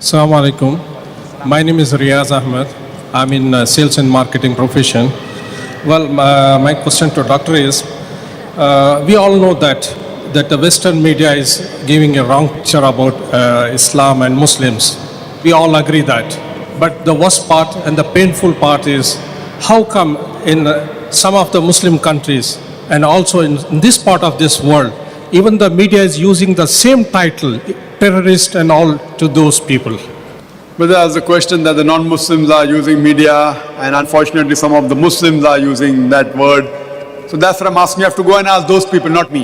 Assalamu alaikum. My name is Riaz Ahmed. I'm in sales and marketing profession. Well, my question to doctor is, we all know that the Western media is giving a wrong picture about Islam and Muslims. We all agree that. But the worst part and the painful part is, how come in some of the Muslim countries and also in this part of this world, even the media is using the same title, terrorist and all, to those people? But there's a question that the non-Muslims are using media, and unfortunately some of the Muslims are using that word. So that's what I'm asking. You have to go and ask those people, not me.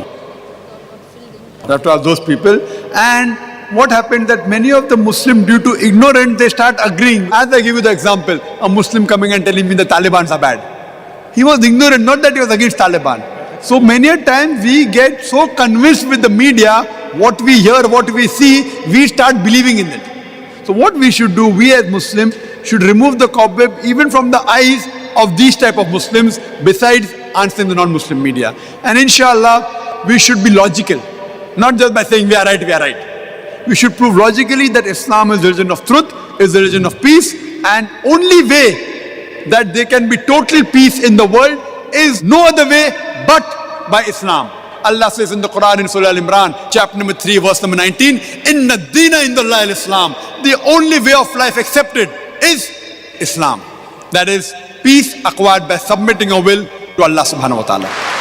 You have to ask those people. And what happened that many of the Muslims, due to ignorance, they start agreeing. As I give you the example, a Muslim coming and telling me the Taliban are bad. He was ignorant, not that he was against Taliban. So many a times we get so convinced with the media, what we hear, what we see, we start believing in it. So what we should do, we as Muslims should remove the cobweb even from the eyes of these type of Muslims, besides answering the non-Muslim media. And inshallah, we should be logical, not just by saying we are right, we are right. We should prove logically that Islam is the religion of truth, is the religion of peace, and only way that there can be total peace in the world is no other way but by Islam. Allah says in the Quran in Surah Al-Imran, chapter number 3, verse number 19, Inna Deena Indallahi al-Islam. The only way of life accepted is Islam. That is peace acquired by submitting our will to Allah subhanahu wa ta'ala.